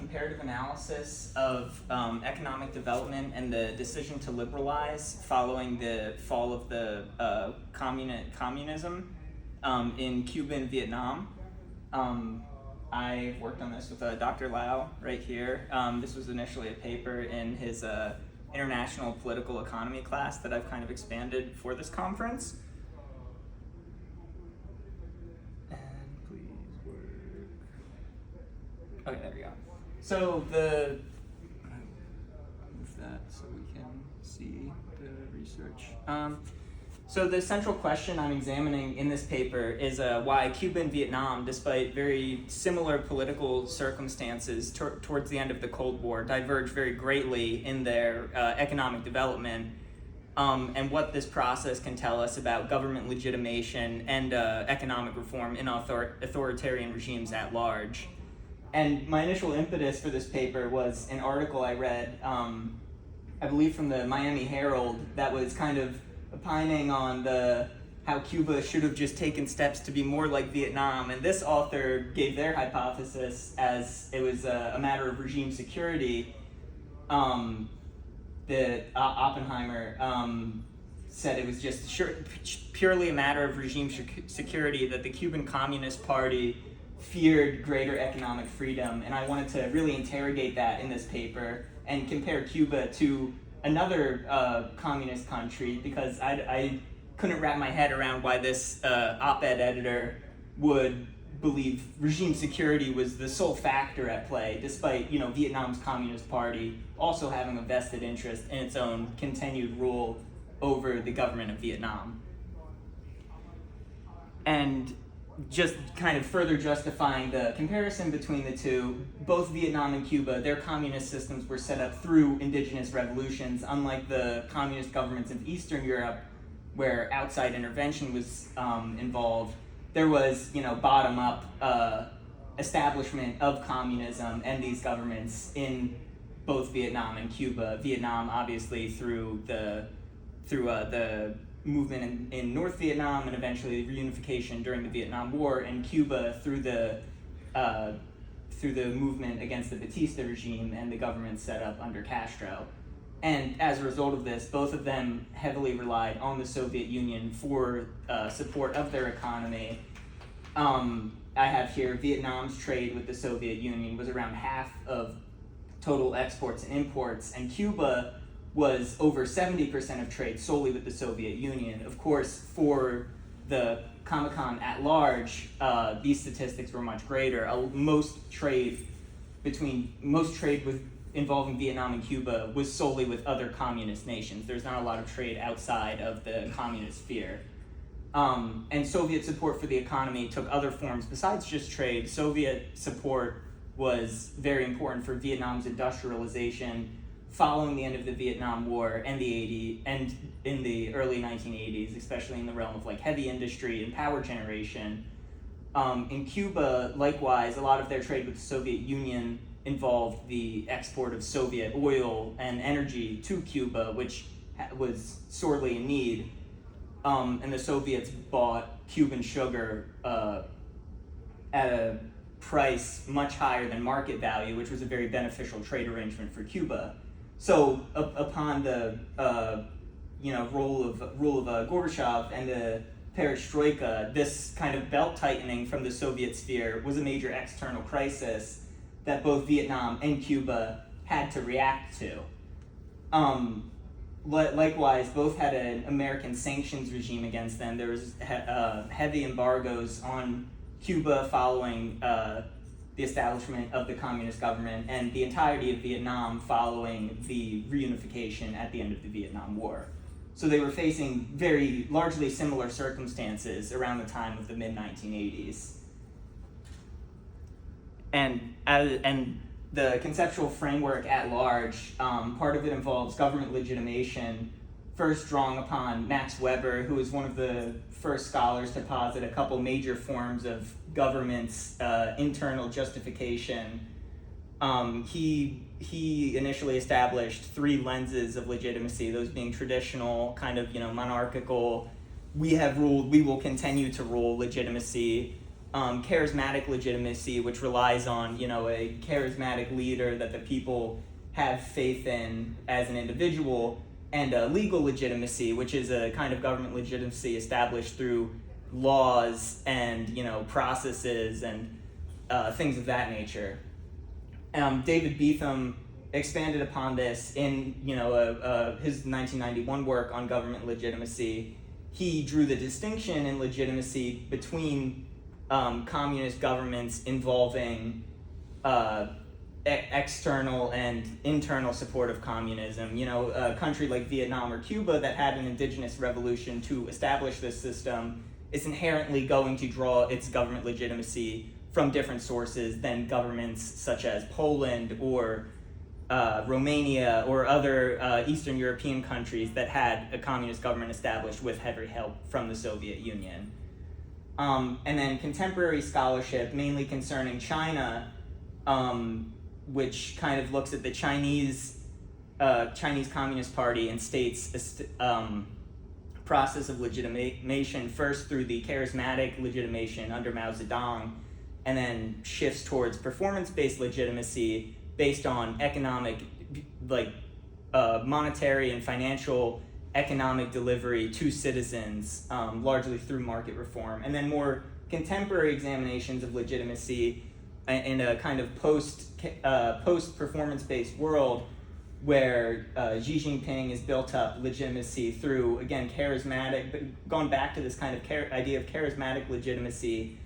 comparative analysis of economic development and the decision to liberalize following the fall of the communism in Cuba and Vietnam. I worked on this with Dr. Lau right here. This was initially a paper in his international political economy class that I've kind of expanded for this conference. And please work. Okay, there we go. So move that so we can see the research. So the central question I'm examining in this paper is why Cuba and Vietnam, despite very similar political circumstances towards the end of the Cold War, diverge very greatly in their economic development, and what this process can tell us about government legitimation and economic reform in authoritarian regimes at large. And my initial impetus for this paper was an article I read, I believe from the Miami Herald, that was kind of opining on how Cuba should have just taken steps to be more like Vietnam. And this author gave their hypothesis as it was a matter of regime security. Oppenheimer said it was just purely a matter of regime security, that the Cuban Communist Party feared greater economic freedom. And I wanted to really interrogate that in this paper and compare Cuba to another communist country, because I couldn't wrap my head around why this op-ed editor would believe regime security was the sole factor at play, despite Vietnam's Communist Party also having a vested interest in its own continued rule over the government of Vietnam. And just kind of further justifying the comparison between the two, both Vietnam and Cuba, their communist systems were set up through indigenous revolutions, unlike the communist governments of Eastern Europe, where outside intervention was involved. There was, bottom-up establishment of communism and these governments in both Vietnam and Cuba. Vietnam, obviously, through the movement in North Vietnam and eventually the reunification during the Vietnam War, and Cuba through the movement against the Batista regime and the government set up under Castro. And as a result of this, both of them heavily relied on the Soviet Union for support of their economy. I have here Vietnam's trade with the Soviet Union was around half of total exports and imports, and Cuba was over 70% of trade solely with the Soviet Union. Of course, for the Comecon at large, these statistics were much greater. Most trade involving Vietnam and Cuba was solely with other communist nations. There's not a lot of trade outside of the communist sphere. And Soviet support for the economy took other forms besides just trade. Soviet support was very important for Vietnam's industrialization following the end of the Vietnam War and in the early 1980s, especially in the realm of heavy industry and power generation. In Cuba, likewise, a lot of their trade with the Soviet Union involved the export of Soviet oil and energy to Cuba, which was sorely in need. And the Soviets bought Cuban sugar at a price much higher than market value, which was a very beneficial trade arrangement for Cuba. So upon the rule of Gorbachev and the perestroika, this kind of belt tightening from the Soviet sphere was a major external crisis that both Vietnam and Cuba had to react to. Likewise, both had an American sanctions regime against them. There was heavy embargoes on Cuba following the establishment of the communist government, and the entirety of Vietnam following the reunification at the end of the Vietnam War. So they were facing very largely similar circumstances around the time of the mid-1980s. And the conceptual framework at large, part of it involves government legitimation, first drawing upon Max Weber, who was one of the first scholars to posit a couple major forms of government's internal justification. He initially established three lenses of legitimacy, those being traditional, kind of monarchical, we have ruled, we will continue to rule legitimacy, charismatic legitimacy, which relies on, a charismatic leader that the people have faith in as an individual, and legal legitimacy, which is a kind of government legitimacy established through laws and, processes and things of that nature. David Beetham expanded upon this in, his 1991 work on government legitimacy. He drew the distinction in legitimacy between communist governments involving external and internal support of communism. A country like Vietnam or Cuba that had an indigenous revolution to establish this system is inherently going to draw its government legitimacy from different sources than governments such as Poland or Romania or other Eastern European countries that had a communist government established with heavy help from the Soviet Union. And then contemporary scholarship, mainly concerning China, which kind of looks at the Chinese Communist Party and states' process of legitimation, first through the charismatic legitimation under Mao Zedong, and then shifts towards performance-based legitimacy based on economic, monetary and financial economic delivery to citizens, largely through market reform. And then more contemporary examinations of legitimacy in a kind of post-performance-based world where Xi Jinping has built up legitimacy through, again, charismatic, but going back to this kind of idea of charismatic legitimacy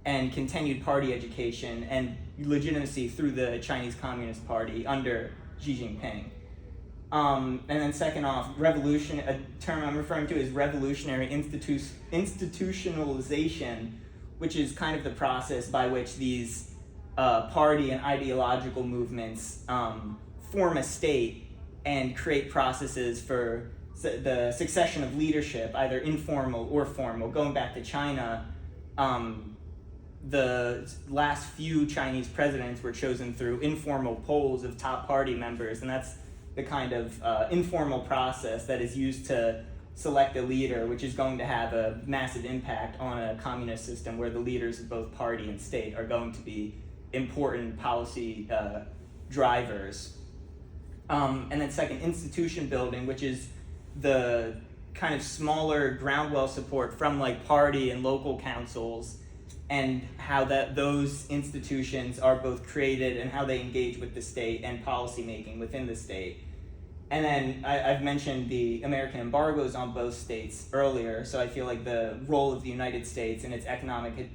and continued party education and legitimacy through the Chinese Communist Party under Xi Jinping. And then second off, revolution, a term I'm referring to is revolutionary institutionalization, which is kind of the process by which these party and ideological movements form a state and create processes for the succession of leadership, either informal or formal. Going back to China, the last few Chinese presidents were chosen through informal polls of top party members, and that's the kind of informal process that is used to select a leader, which is going to have a massive impact on a communist system where the leaders of both party and state are going to be important policy drivers. And then second, institution building, which is the kind of smaller ground-well support from party and local councils, and how those institutions are both created and how they engage with the state and policy making within the state. And then I've mentioned the American embargoes on both states earlier, so I feel like the role of the United States and its economic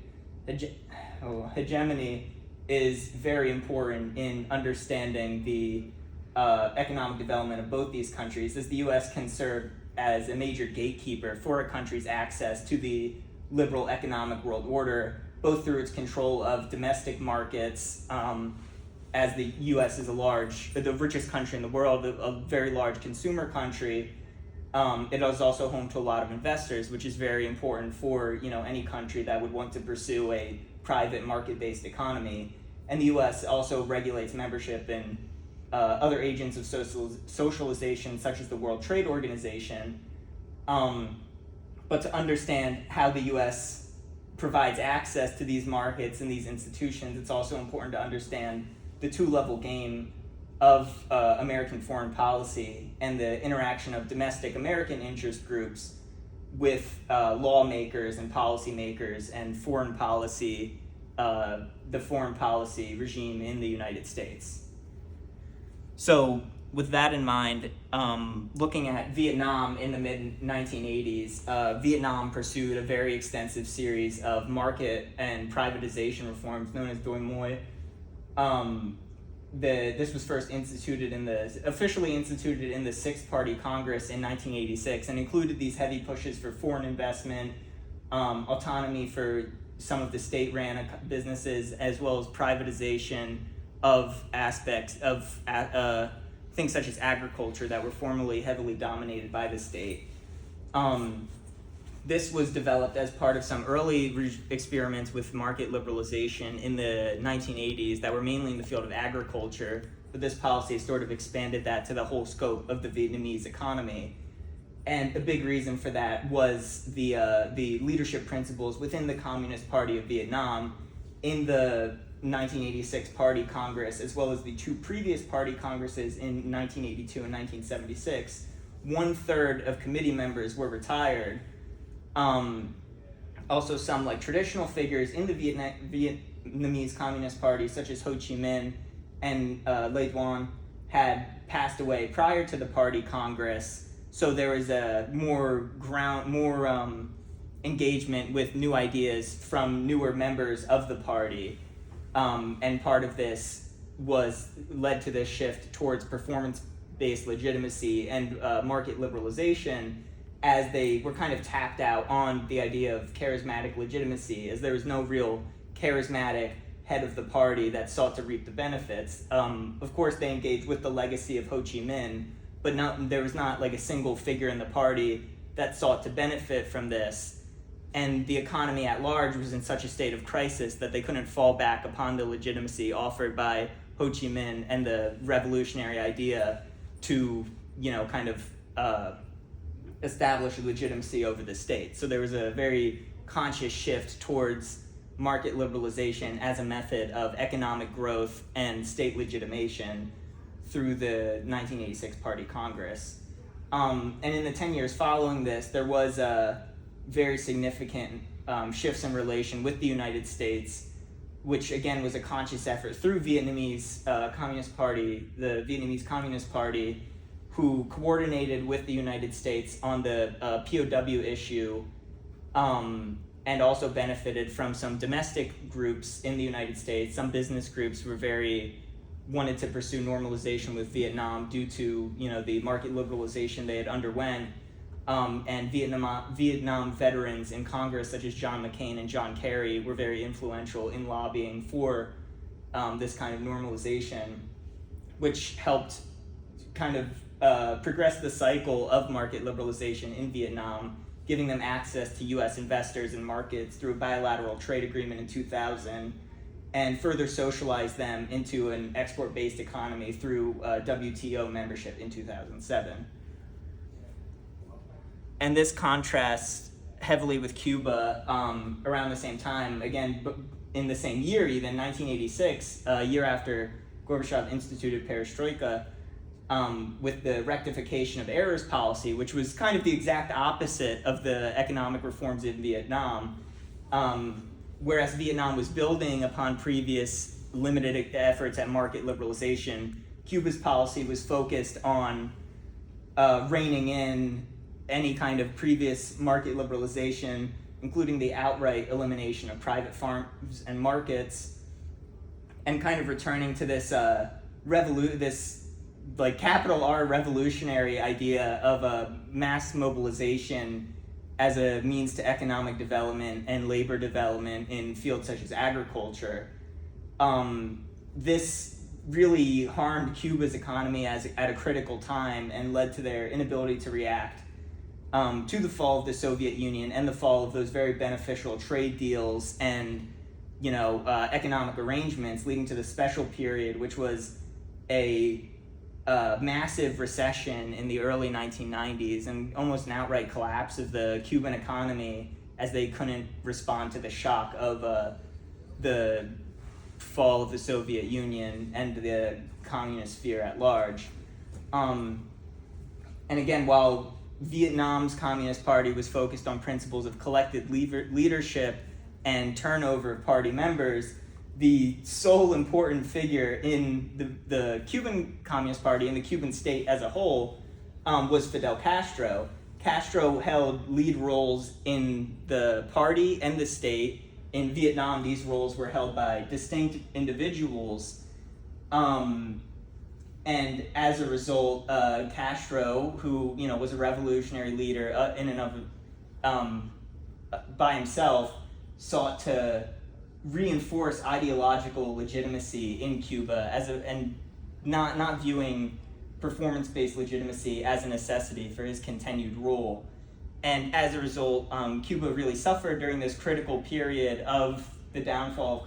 hegemony is very important in understanding the economic development of both these countries, as the U.S. can serve as a major gatekeeper for a country's access to the liberal economic world order, both through its control of domestic markets, as the U.S. is the richest country in the world, a very large consumer country. It is also home to a lot of investors, which is very important for any country that would want to pursue a private market-based economy. And the U.S. also regulates membership in other agents of socialization, such as the World Trade Organization. But to understand how the U.S. provides access to these markets and these institutions, it's also important to understand the two-level game of American foreign policy and the interaction of domestic American interest groups with lawmakers and policymakers and foreign policy, the foreign policy regime in the United States. So with that in mind, looking at Vietnam in the mid-1980s, Vietnam pursued a very extensive series of market and privatization reforms known as Doi Moi. This was first officially instituted in the Sixth Party Congress in 1986 and included these heavy pushes for foreign investment, autonomy for some of the state-ran businesses, as well as privatization of aspects of things such as agriculture that were formerly heavily dominated by the state. This was developed as part of some early experiments with market liberalization in the 1980s that were mainly in the field of agriculture, but this policy sort of expanded that to the whole scope of the Vietnamese economy. And a big reason for that was the leadership principles within the Communist Party of Vietnam in the 1986 Party Congress, as well as the two previous Party Congresses in 1982 and 1976. 1/3 of committee members were retired. Also, some like traditional figures in the Vietnamese Communist Party, such as Ho Chi Minh and Le Duan, had passed away prior to the Party Congress. So there was a more engagement with new ideas from newer members of the party, and part of this led to this shift towards performance-based legitimacy and market liberalization, as they were kind of tapped out on the idea of charismatic legitimacy, as there was no real charismatic head of the party that sought to reap the benefits. Of course, they engaged with the legacy of Ho Chi Minh, but there was not like a single figure in the party that sought to benefit from this. And the economy at large was in such a state of crisis that they couldn't fall back upon the legitimacy offered by Ho Chi Minh and the revolutionary idea to, kind of establish legitimacy over the state. So there was a very conscious shift towards market liberalization as a method of economic growth and state legitimation through the 1986 Party Congress. And in the 10 years following this, there was very significant shifts in relation with the United States, which again was a conscious effort through Vietnamese Communist Party, the Vietnamese Communist Party, who coordinated with the United States on the POW issue, and also benefited from some domestic groups in the United States. Some business groups wanted to pursue normalization with Vietnam due to the market liberalization they had underwent, and Vietnam veterans in Congress such as John McCain and John Kerry were very influential in lobbying for this kind of normalization, which helped kind of progress the cycle of market liberalization in Vietnam, giving them access to U.S. investors and markets through a bilateral trade agreement in 2000, and further socialize them into an export-based economy through WTO membership in 2007. And this contrasts heavily with Cuba around the same time, again, in the same year even, 1986, a year after Gorbachev instituted perestroika, with the rectification of errors policy, which was kind of the exact opposite of the economic reforms in Vietnam. Whereas Vietnam was building upon previous limited efforts at market liberalization, Cuba's policy was focused on reining in any kind of previous market liberalization, including the outright elimination of private farms and markets, and kind of returning to this like capital R revolutionary idea of a mass mobilization as a means to economic development and labor development in fields such as agriculture. This really harmed Cuba's economy at a critical time and led to their inability to react to the fall of the Soviet Union and the fall of those very beneficial trade deals and economic arrangements, leading to the special period, which was a massive recession in the early 1990s and almost an outright collapse of the Cuban economy as they couldn't respond to the shock of the fall of the Soviet Union and the communist sphere at large. And again, while Vietnam's Communist Party was focused on principles of collective leadership and turnover of party members, the sole important figure in the Cuban Communist Party and the Cuban state as a whole was Fidel Castro. Castro held lead roles in the party and the state. In Vietnam, these roles were held by distinct individuals. And as a result, Castro, who was a revolutionary leader in and of by himself, sought to reinforce ideological legitimacy in Cuba and not viewing performance-based legitimacy as a necessity for his continued rule. And as a result, Cuba really suffered during this critical period of the downfall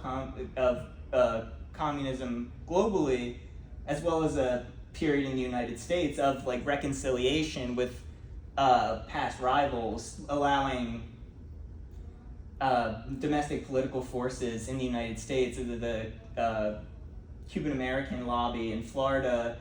of communism globally, as well as a period in the United States of reconciliation with past rivals, allowing domestic political forces in the United States, the Cuban American lobby in Florida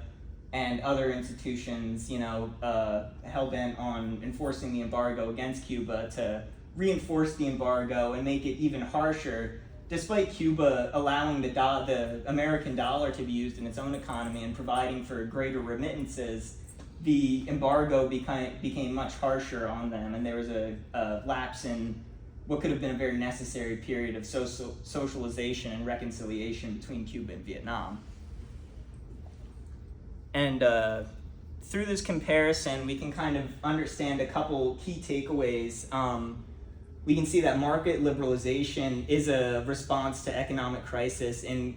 and other institutions, hell bent on enforcing the embargo against Cuba, to reinforce the embargo and make it even harsher, despite Cuba allowing the American dollar to be used in its own economy and providing for greater remittances. The embargo became much harsher on them, and there was a lapse in what could have been a very necessary period of socialization and reconciliation between Cuba and Vietnam. And through this comparison, we can kind of understand a couple key takeaways. We can see that market liberalization is a response to economic crisis in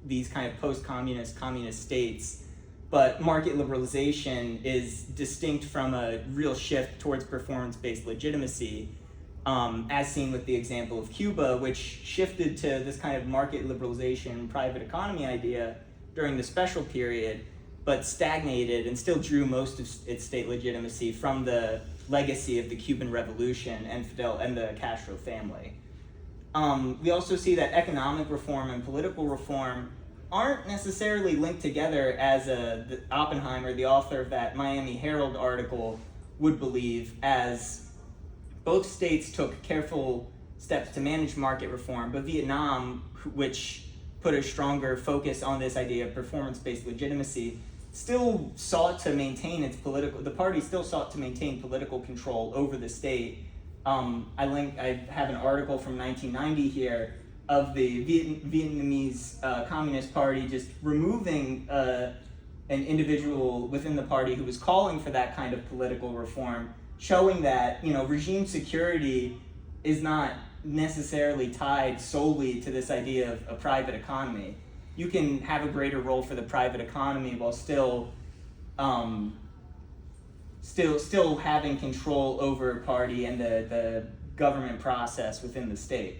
these kind of post-communist, communist states. But market liberalization is distinct from a real shift towards performance-based legitimacy, as seen with the example of Cuba, which shifted to this kind of market liberalization, private economy idea during the special period, but stagnated and still drew most of its state legitimacy from the legacy of the Cuban Revolution and the Castro family. We also see that economic reform and political reform aren't necessarily linked together as Oppenheimer, the author of that Miami Herald article, would believe, as both states took careful steps to manage market reform, but Vietnam, which put a stronger focus on this idea of performance-based legitimacy, still sought to maintain the party still sought to maintain political control over the state. I have an article from 1990 here of the Vietnamese Communist Party just removing an individual within the party who was calling for that kind of political reform, showing that regime security is not necessarily tied solely to this idea of a private economy. You can have a greater role for the private economy while still having control over party and the government process within the state.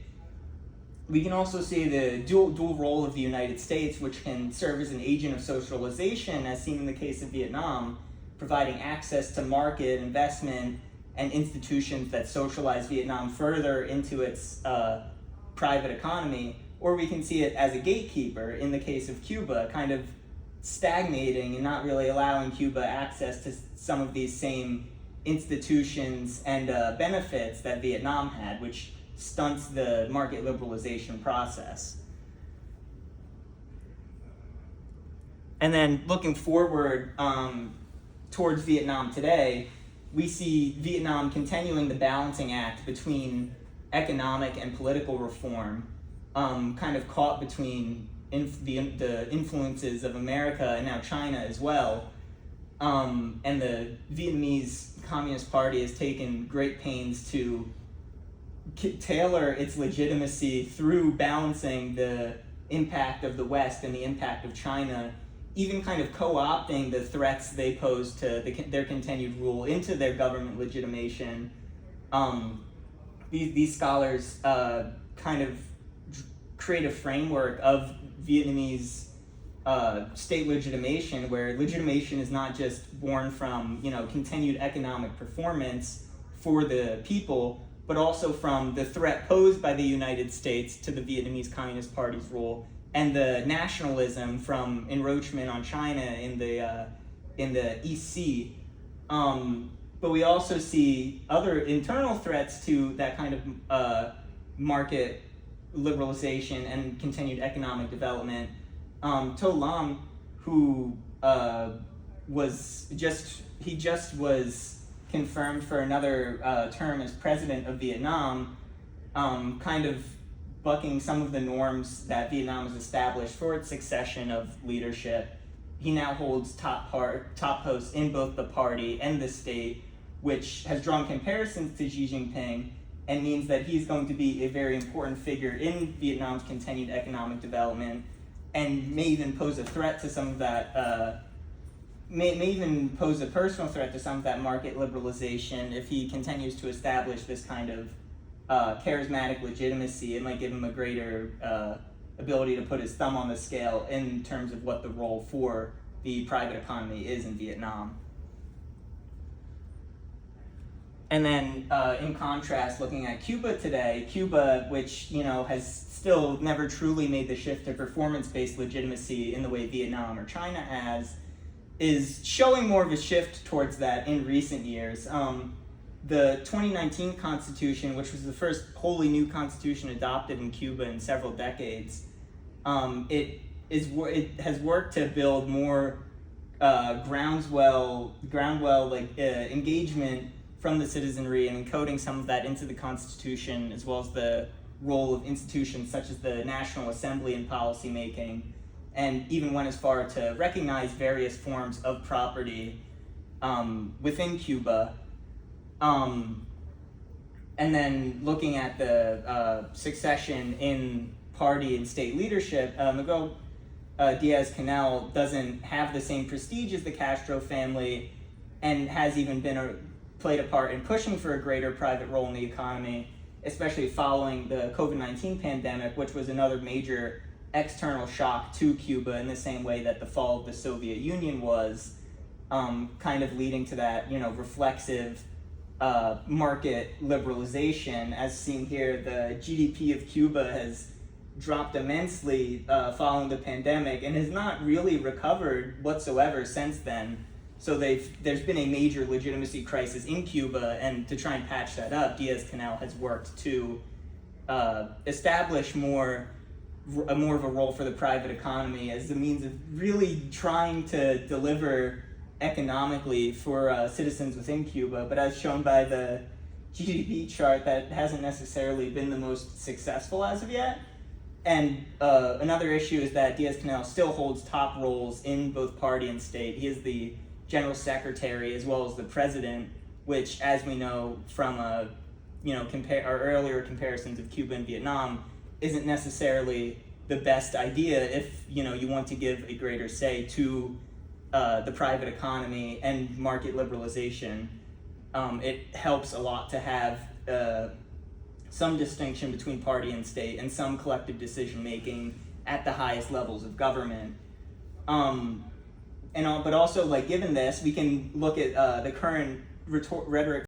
We can also see the dual role of the United States, which can serve as an agent of socialization, as seen in the case of Vietnam, providing access to market, investment, and institutions that socialize Vietnam further into its private economy. Or we can see it as a gatekeeper in the case of Cuba, kind of stagnating and not really allowing Cuba access to some of these same institutions and benefits that Vietnam had, which stunts the market liberalization process. And then looking forward towards Vietnam today, we see Vietnam continuing the balancing act between economic and political reform, kind of caught between the influences of America and now China as well. And the Vietnamese Communist Party has taken great pains to tailor its legitimacy through balancing the impact of the West and the impact of China, even kind of co-opting the threats they pose to their continued rule into their government legitimation. These scholars kind of create a framework of Vietnamese state legitimation, where legitimation is not just born from continued economic performance for the people, but also from the threat posed by the United States to the Vietnamese Communist Party's rule, and the nationalism from encroachment on China in the East Sea. But we also see other internal threats to that kind of market liberalization and continued economic development. To Lam, who was confirmed for another term as president of Vietnam, kind of bucking some of the norms that Vietnam has established for its succession of leadership. He now holds top posts in both the party and the state, which has drawn comparisons to Xi Jinping, and means that he's going to be a very important figure in Vietnam's continued economic development, and may even pose a threat to some of that, may even pose a personal threat to some of that market liberalization if he continues to establish this kind of charismatic legitimacy. It might give him a greater ability to put his thumb on the scale in terms of what the role for the private economy is in Vietnam. And then, in contrast, looking at Cuba today, Cuba, which has still never truly made the shift to performance-based legitimacy in the way Vietnam or China has, is showing more of a shift towards that in recent years. The 2019 Constitution, which was the first wholly new constitution adopted in Cuba in several decades, it has worked to build more groundswell engagement from the citizenry and encoding some of that into the Constitution, as well as the role of institutions such as the National Assembly in policymaking, and even went as far to recognize various forms of property within Cuba. And then looking at the succession in party and state leadership, Miguel Diaz-Canel doesn't have the same prestige as the Castro family, and has even played a part in pushing for a greater private role in the economy, especially following the COVID-19 pandemic, which was another major external shock to Cuba in the same way that the fall of the Soviet Union was, kind of leading to that, reflexive market liberalization. As seen here, the GDP of Cuba has dropped immensely following the pandemic and has not really recovered whatsoever since then. So there's been a major legitimacy crisis in Cuba, and to try and patch that up, Diaz-Canel has worked to establish more of a role for the private economy as a means of really trying to deliver economically for citizens within Cuba. But as shown by the GDP chart, that hasn't necessarily been the most successful as of yet. And another issue is that Diaz-Canel still holds top roles in both party and state. He is the general secretary as well as the president, which, as we know from our earlier comparisons of Cuba and Vietnam, isn't necessarily the best idea if you want to give a greater say to the private economy and market liberalization. It helps a lot to have some distinction between party and state and some collective decision making at the highest levels of government. But also, given this, we can look at the current rhetoric